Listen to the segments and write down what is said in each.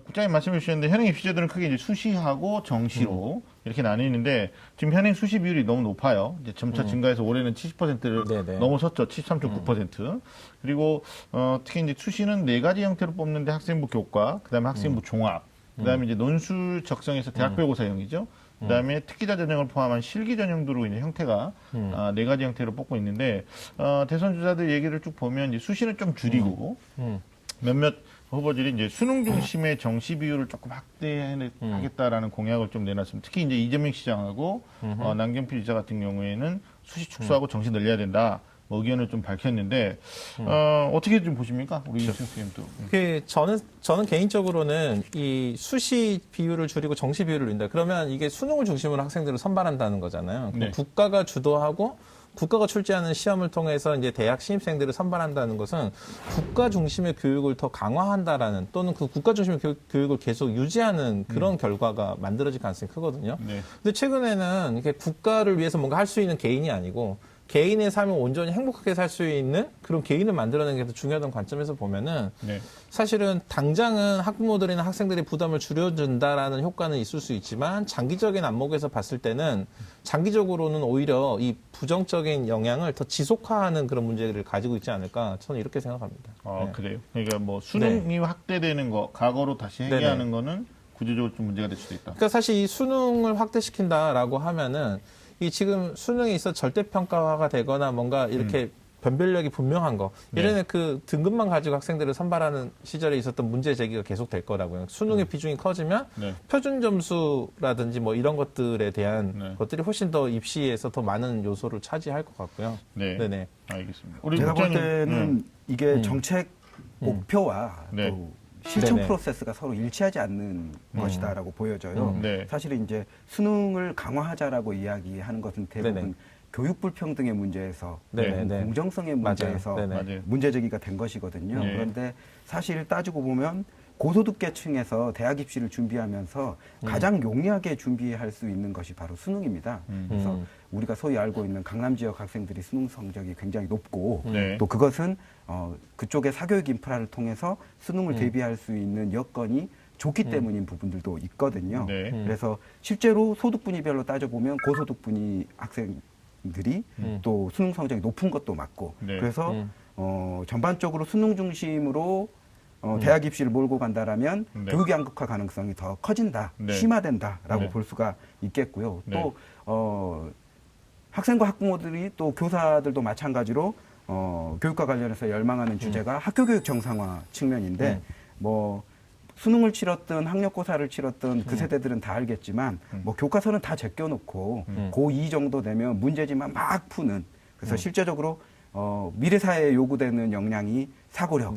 국장님 말씀해 주셨는데 현행 입시제도는 크게 이제 수시하고 정시로 이렇게 나뉘는데 지금 현행 수시 비율이 너무 높아요. 이제 점차 증가해서 올해는 70%를 네네. 넘어섰죠. 73.9%. 그리고 특히 이제 수시는 네 가지 형태로 뽑는데 학생부 교과, 그다음에 학생부 종합, 그다음에 이제 논술 적성에서 대학별 고사형이죠. 그다음에 특기자 전형을 포함한 실기 전형도로 이제 형태가 네 가지 형태로 뽑고 있는데 대선 주자들 얘기를 쭉 보면 이제 수시는 좀 줄이고 몇몇 후보들이 이제 수능 중심의 정시 비율을 조금 확대하겠다라는 공약을 좀 내놨습니다. 특히 이제 이재명 시장하고 남경필 지사 같은 경우에는 수시 축소하고 정시 늘려야 된다. 뭐 의견을 좀 밝혔는데 어떻게 좀 보십니까, 우리 유 선생님도? 저는 개인적으로는 이 수시 비율을 줄이고 정시 비율을 늘린다. 그러면 이게 수능을 중심으로 학생들을 선발한다는 거잖아요. 네. 국가가 주도하고 국가가 출제하는 시험을 통해서 이제 대학 신입생들을 선발한다는 것은 국가 중심의 교육을 더 강화한다라는 또는 그 국가 중심의 교육을 계속 유지하는 그런 결과가 만들어질 가능성이 크거든요. 네. 근데 최근에는 이게 국가를 위해서 뭔가 할 수 있는 개인이 아니고 개인의 삶을 온전히 행복하게 살 수 있는 그런 개인을 만들어내는 게 더 중요하다는 관점에서 보면은 네. 사실은 당장은 학부모들이나 학생들의 부담을 줄여준다라는 효과는 있을 수 있지만 장기적인 안목에서 봤을 때는 장기적으로는 오히려 이 부정적인 영향을 더 지속화하는 그런 문제를 가지고 있지 않을까 저는 이렇게 생각합니다. 네. 그래요. 그러니까 뭐 수능이 확대되는 거, 과거로 다시 해결하는 거는 구조적으로 좀 문제가 될 수도 있다. 그러니까 사실 이 수능을 확대시킨다라고 하면은 이 지금 수능에 있어 절대평가화가 되거나 뭔가 이렇게 변별력이 분명한 거. 예전에 그 등급만 가지고 학생들을 선발하는 시절에 있었던 문제 제기가 계속 될 거라고요. 수능의 비중이 커지면 표준 점수라든지 뭐 이런 것들에 대한 것들이 훨씬 더 입시에서 더 많은 요소를 차지할 것 같고요. 네네. 알겠습니다. 제가 볼 때는 이게 정책 목표와 또 실천 네네. 프로세스가 서로 일치하지 않는 것이다라고 보여져요. 사실은 이제 수능을 강화하자라고 이야기하는 것은 대부분 네네. 교육 불평등의 문제에서 네네. 공정성의 문제에서 맞아요. 문제 제기가 된 것이거든요. 그런데 사실 따지고 보면 고소득계층에서 대학 입시를 준비하면서 가장 용이하게 준비할 수 있는 것이 바로 수능입니다. 그래서 우리가 소위 알고 있는 강남 지역 학생들이 수능 성적이 굉장히 높고 또 그것은 그쪽의 사교육 인프라를 통해서 수능을 대비할 수 있는 여건이 좋기 때문인 부분들도 있거든요. 그래서 실제로 소득분위별로 따져보면 고소득분위 학생들이 또 수능 성적이 높은 것도 맞고 그래서 전반적으로 수능 중심으로 대학 입시를 몰고 간다라면 교육의 양극화 가능성이 더 커진다, 심화된다라고 볼 수가 있겠고요. 또 학생과 학부모들이 또 교사들도 마찬가지로 교육과 관련해서 열망하는 주제가 학교교육 정상화 측면인데 뭐 수능을 치렀든 학력고사를 치렀든 그 세대들은 다 알겠지만 뭐 교과서는 다 제껴놓고 고2 정도 되면 문제지만 막 푸는 그래서 실제적으로 미래 사회에 요구되는 역량이 사고력,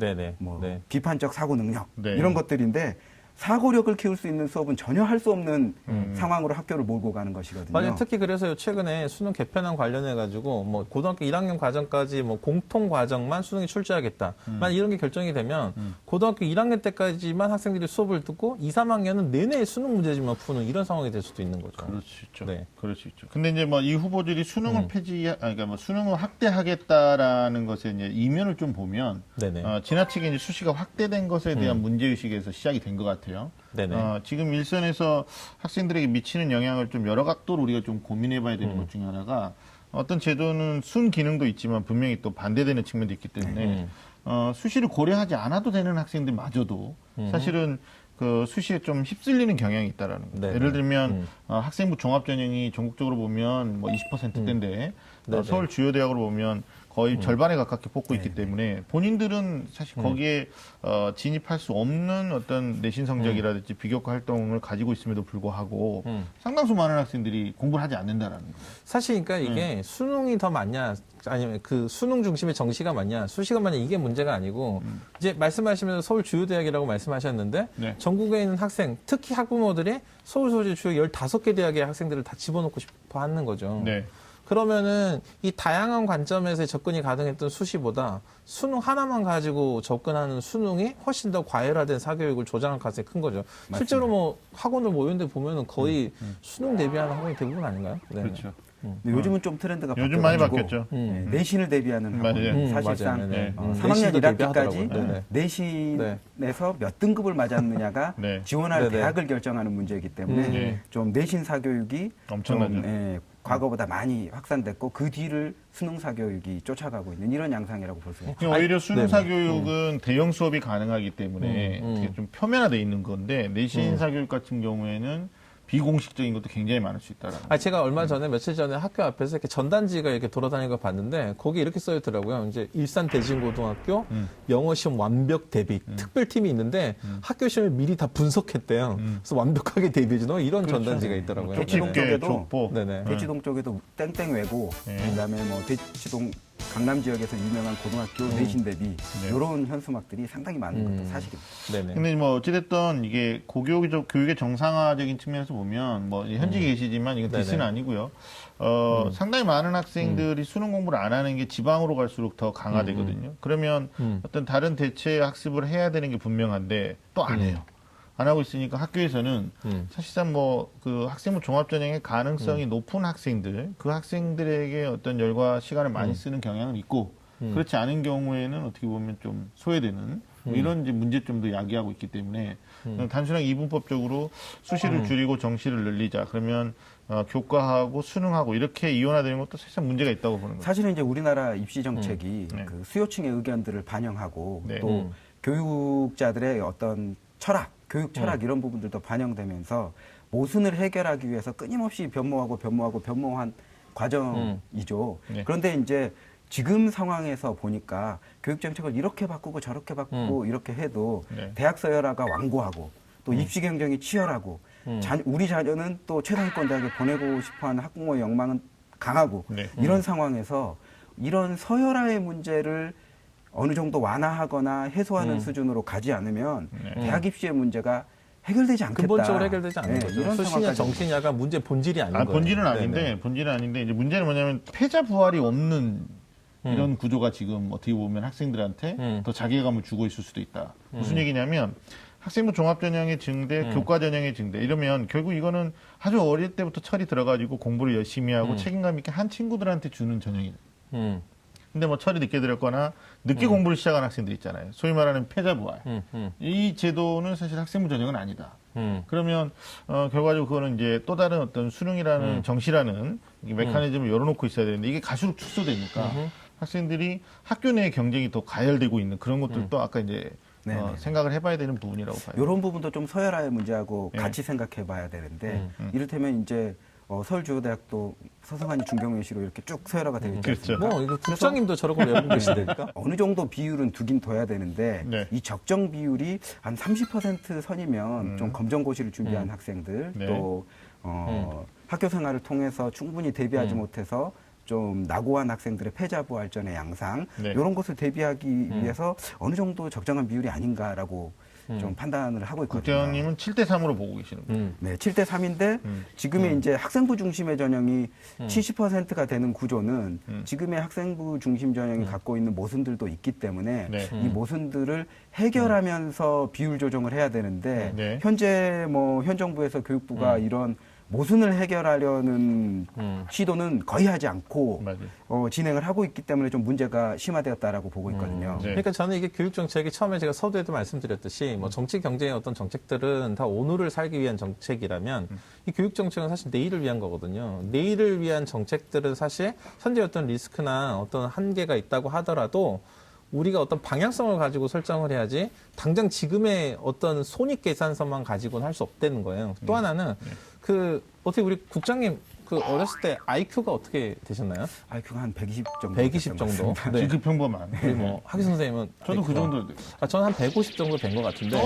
비판적 사고 능력 이런 것들인데 사고력을 키울 수 있는 수업은 전혀 할 수 없는 상황으로 학교를 몰고 가는 것이거든요. 맞아요. 특히 그래서 최근에 수능 개편안 관련해 가지고 뭐 고등학교 1학년 과정까지 뭐 공통 과정만 수능에 출제하겠다. 만약 이런 게 결정이 되면 고등학교 1학년 때까지만 학생들이 수업을 듣고 2, 3학년은 내내 수능 문제지만 푸는 이런 상황이 될 수도 있는 거죠. 그럴 수 있죠. 그럴 수 있죠. 근데 이제 뭐 이 후보들이 수능을 그러니까 뭐 수능을 확대하겠다라는 것에 이제 이면을 좀 보면 지나치게 이제 수시가 확대된 것에 대한 문제의식에서 시작이 된 것 같아요. 지금 일선에서 학생들에게 미치는 영향을 좀 여러 각도로 우리가 좀 고민해봐야 되는 것 중에 하나가 어떤 제도는 순기능도 있지만 분명히 또 반대되는 측면도 있기 때문에 수시를 고려하지 않아도 되는 학생들마저도 사실은 그 수시에 좀 휩쓸리는 경향이 있다라는 거예요. 예를 들면 학생부 종합전형이 전국적으로 보면 뭐 20%대인데 서울 주요 대학으로 보면 거의 절반에 가깝게 뽑고 있기 때문에 본인들은 사실 거기에 진입할 수 없는 어떤 내신 성적이라든지 비교과 활동을 가지고 있음에도 불구하고 상당수 많은 학생들이 공부를 하지 않는다라는 거예요. 사실 그러니까 이게 수능이 더 많냐 아니면 그 수능 중심의 정시가 맞냐 수시가 맞냐 이게 문제가 아니고 이제 말씀하시면서 서울 주요 대학이라고 말씀하셨는데 전국에 있는 학생 특히 학부모들이 서울 소재 주요 15개 대학의 학생들을 다 집어넣고 싶어 하는 거죠. 그러면은 이 다양한 관점에서 접근이 가능했던 수시보다 수능 하나만 가지고 접근하는 수능이 훨씬 더 과열화된 사교육을 조장할 가능성이 큰 거죠. 맞습니다. 실제로 뭐 학원을 모였는데 보면은 거의 수능 대비하는 학원이 대부분 아닌가요? 그렇죠. 근데 요즘은 좀 트렌드가 요즘 많이 바뀌어가지고 바뀌었죠. 내신을 대비하는 학원. 사실상 맞아요. 3학년 1학기까지 네네. 내신에서 몇 등급을 맞았느냐가 네. 지원할 네네. 대학을 결정하는 문제이기 때문에 좀 내신 사교육이 엄청나죠. 좀, 과거보다 많이 확산됐고 그 뒤를 수능 사교육이 쫓아가고 있는 이런 양상이라고 볼 수 있습니다. 오히려 수능 사교육은 대형 수업이 가능하기 때문에 되게 좀 표면화돼 있는 건데 내신 사교육 같은 경우에는 비공식적인 것도 굉장히 많을 수 있다라는. 제가 얼마 전에 며칠 전에 학교 앞에서 이렇게 전단지가 이렇게 돌아다니는 거 봤는데 거기 이렇게 써 있더라고요. 이제 일산 대진고등학교 영어 시험 완벽 대비 특별팀이 있는데 학교 시험을 미리 다 분석했대요. 그래서 완벽하게 대비해주는 이런 그렇죠. 전단지가 있더라고요. 대치동 쪽에도 네네. 대치동 쪽에도 땡땡 외고 그다음에 뭐 대치동 강남 지역에서 유명한 고등학교 내신 대비 이런 현수막들이 상당히 많은 것도 사실입니다. 네네. 근데 뭐 어찌됐든 이게 교육의 정상화적인 측면에서 보면 뭐 현직에 계시지만 이건 디스는 아니고요. 상당히 많은 학생들이 수능 공부를 안 하는 게 지방으로 갈수록 더 강화되거든요. 그러면 어떤 다른 대체 학습을 해야 되는 게 분명한데 또 안 해요. 안 하고 있으니까 학교에서는 사실상 뭐 그 학생부 종합전형의 가능성이 높은 학생들, 그 학생들에게 어떤 열과 시간을 많이 쓰는 경향은 있고 그렇지 않은 경우에는 어떻게 보면 좀 소외되는 뭐 이런 이제 문제점도 야기하고 있기 때문에 단순하게 이분법적으로 수시를 줄이고 정시를 늘리자 그러면 교과하고 수능하고 이렇게 이원화되는 것도 사실상 문제가 있다고 보는 거죠. 사실은 이제 우리나라 입시 정책이 그 수요층의 의견들을 반영하고 또 교육자들의 어떤 철학, 교육 철학 이런 부분들도 반영되면서 모순을 해결하기 위해서 끊임없이 변모한 과정이죠. 그런데 이제 지금 상황에서 보니까 교육 정책을 이렇게 바꾸고 저렇게 바꾸고 이렇게 해도 대학 서열화가 완고하고 또 입시 경쟁이 치열하고 우리 자녀는 또 최상위권 대학에 보내고 싶어하는 학부모의 욕망은 강하고 이런 상황에서 이런 서열화의 문제를 어느 정도 완화하거나 해소하는 수준으로 가지 않으면 대학 입시의 문제가 해결되지 않겠다. 근본적으로 해결되지 않는 거죠. 이런 수시냐 정시냐가 문제 본질이 아닌 거예요. 본질은 아닌데 이제 문제는 뭐냐면 패자 부활이 없는 이런 구조가 지금 어떻게 보면 학생들한테 더 자괴감을 주고 있을 수도 있다. 무슨 얘기냐면 학생부 종합전형의 증대, 교과전형의 증대 이러면 결국 이거는 아주 어릴 때부터 철이 들어가지고 공부를 열심히 하고 책임감 있게 한 친구들한테 주는 전형이에요. 근데 뭐 철이 늦게 들었거나 늦게 공부를 시작한 학생들 있잖아요. 소위 말하는 패자부활. 이 제도는 사실 학생부 전형은 아니다. 그러면 결과적으로 그거는 이제 또 다른 어떤 수능이라는 정시라는 메커니즘을 열어놓고 있어야 되는데 이게 갈수록 축소되니까 학생들이 학교 내의 경쟁이 더 가열되고 있는 그런 것들도 아까 이제 생각을 해봐야 되는 부분이라고 봐요. 이런 부분도 좀 서열화의 문제하고 같이 생각해봐야 되는데 이를테면 이제 서울주요대학도 서성한이 중경외시로 이렇게 쭉 서열화가 되어 있죠. 그렇죠. 뭐 이거 국장님도 저런 걸 외우고 계시다니까. 어느 정도 비율은 두긴 둬야 되는데 이 적정 비율이 한 30% 선이면 좀 검정고시를 준비한 학생들 또 학교 생활을 통해서 충분히 대비하지 못해서 좀 낙오한 학생들의 패자부활전의 양상 이런 것을 대비하기 위해서 어느 정도 적정한 비율이 아닌가라고 좀 판단을 하고 있거든요. 국장님은 7대3으로 보고 계시는 거예요. 네, 7대3인데 지금의 이제 학생부 중심의 전형이 70%가 되는 구조는 지금의 학생부 중심 전형이 갖고 있는 모순들도 있기 때문에 이 모순들을 해결하면서 비율 조정을 해야 되는데 현재 뭐 현 정부에서 교육부가 이런 모순을 해결하려는 시도는 거의 하지 않고 진행을 하고 있기 때문에 좀 문제가 심화되었다라고 보고 있거든요. 그러니까 저는 이게 교육 정책이 처음에 제가 서두에도 말씀드렸듯이 뭐 정치 경쟁의 어떤 정책들은 다 오늘을 살기 위한 정책이라면 이 교육 정책은 사실 내일을 위한 거거든요. 내일을 위한 정책들은 사실 현재 어떤 리스크나 어떤 한계가 있다고 하더라도 우리가 어떤 방향성을 가지고 설정을 해야지 당장 지금의 어떤 손익 계산서만 가지고는 할 수 없다는 거예요. 또 하나는 어떻게 우리 국장님 어렸을 때 IQ가 어떻게 되셨나요? IQ가 한 120 정도. 120 정도. 네. 그 평범한. 우리 뭐 학위 선생님은 저도 그 정도. 저는 한 150 정도 된 것 같은데.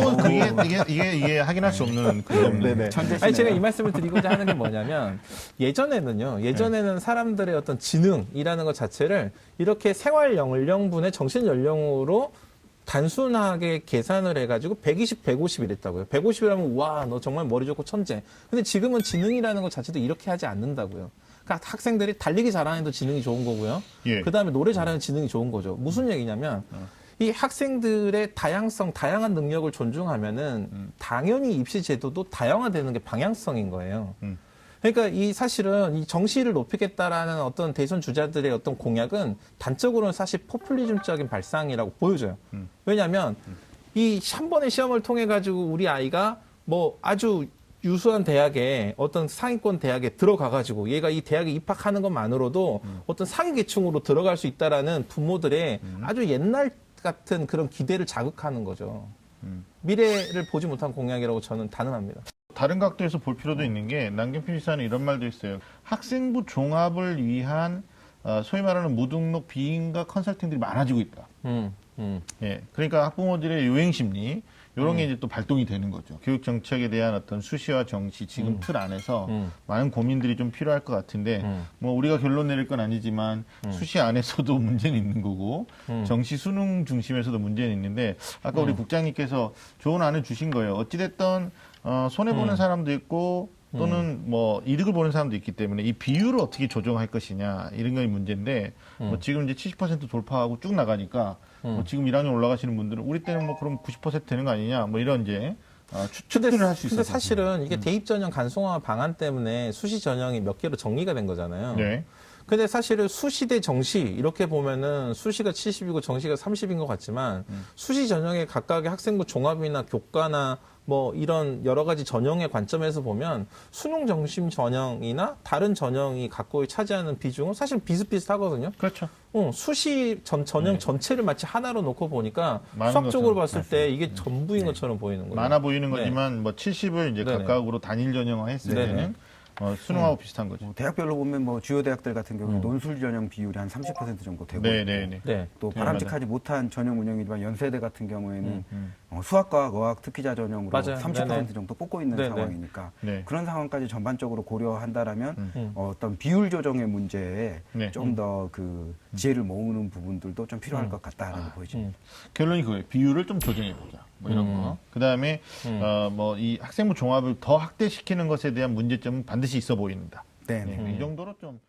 이게 확인할 수 없는 그 정도. 네네. 아니 제가 이 말씀을 드리고자 하는 게 뭐냐면 예전에는 사람들의 어떤 지능이라는 것 자체를 이렇게 생활 연령분의 정신 연령으로 단순하게 계산을 해가지고 120, 150 이랬다고요. 150이라면 와, 너 정말 머리 좋고 천재. 근데 지금은 지능이라는 것 자체도 이렇게 하지 않는다고요. 그러니까 학생들이 달리기 잘하는 애도 지능이 좋은 거고요. 그다음에 노래 잘하는 지능이 좋은 거죠. 무슨 얘기냐면 이 학생들의 다양한 능력을 존중하면은 당연히 입시 제도도 다양화되는 게 방향성인 거예요. 그러니까 이 사실은 이 정시를 높이겠다라는 어떤 대선 주자들의 어떤 공약은 단적으로는 사실 포퓰리즘적인 발상이라고 보여져요. 왜냐하면 이 한 번의 시험을 통해 가지고 우리 아이가 뭐 아주 유수한 대학에 어떤 상위권 대학에 들어가 가지고 얘가 이 대학에 입학하는 것만으로도 어떤 상위 계층으로 들어갈 수 있다라는 부모들의 아주 옛날 같은 그런 기대를 자극하는 거죠. 미래를 보지 못한 공약이라고 저는 단언합니다. 다른 각도에서 볼 필요도 있는 게 남경필 지사는 이런 말도 있어요. 학생부 종합을 위한 소위 말하는 무등록 비인가 컨설팅들이 많아지고 있다. 예, 그러니까 학부모들의 요행 심리 이런 게 이제 또 발동이 되는 거죠. 교육 정책에 대한 어떤 수시와 정시 지금 틀 안에서 많은 고민들이 좀 필요할 것 같은데 뭐 우리가 결론 내릴 건 아니지만 수시 안에서도 문제는 있는 거고 정시 수능 중심에서도 문제는 있는데 아까 우리 국장님께서 좋은 안을 주신 거예요. 어찌됐든 손해 보는 사람도 있고 또는 뭐 이득을 보는 사람도 있기 때문에 이 비율을 어떻게 조정할 것이냐 이런 게 문제인데 뭐 지금 이제 70% 돌파하고 쭉 나가니까 뭐 지금 1학년 올라가시는 분들은 우리 때는 뭐 그럼 90% 되는 거 아니냐 뭐 이런 이제 추측을 할 수 있어요. 근데 사실은 이게 대입 전형 간소화 방안 때문에 수시 전형이 몇 개로 정리가 된 거잖아요. 네. 근데 사실은 수시 대 정시 이렇게 보면은 수시가 70이고 정시가 30인 것 같지만 수시 전형의 각각의 학생부 종합이나 교과나 뭐 이런 여러 가지 전형의 관점에서 보면 수능 정심 전형이나 다른 전형이 갖고 차지하는 비중은 사실 비슷비슷하거든요. 그렇죠. 수시 전형 네. 전체를 마치 하나로 놓고 보니까 많은 수학적으로 것처럼. 봤을 때 이게 전부인 것처럼 보이는 거예요. 많아 보이는 네. 거지만 뭐 70을 이제 네네. 각각으로 단일 전형화 했을 네네. 때는 수능하고 비슷한 거죠. 대학별로 보면 뭐 주요 대학들 같은 경우는 논술 전형 비율이 한 30% 정도 되고 있고 네. 또 네, 바람직하지 못한 전형 운영이지만 연세대 같은 경우에는 수학과 어학 특기자 전형으로 맞아요. 30% 네네. 정도 뽑고 있는 네네. 상황이니까 네. 그런 상황까지 전반적으로 고려한다라면 어떤 비율 조정의 문제에 네. 좀 더 그 지혜를 모으는 부분들도 좀 필요할 것 같다라는 보여집니다. 결론이 그거예요. 비율을 좀 조정해 보자. 뭐 이런 거. 그다음에 뭐 이 학생부 종합을 더 확대시키는 것에 대한 문제점은 반드시 있어 보인다. 네. 이 정도로 좀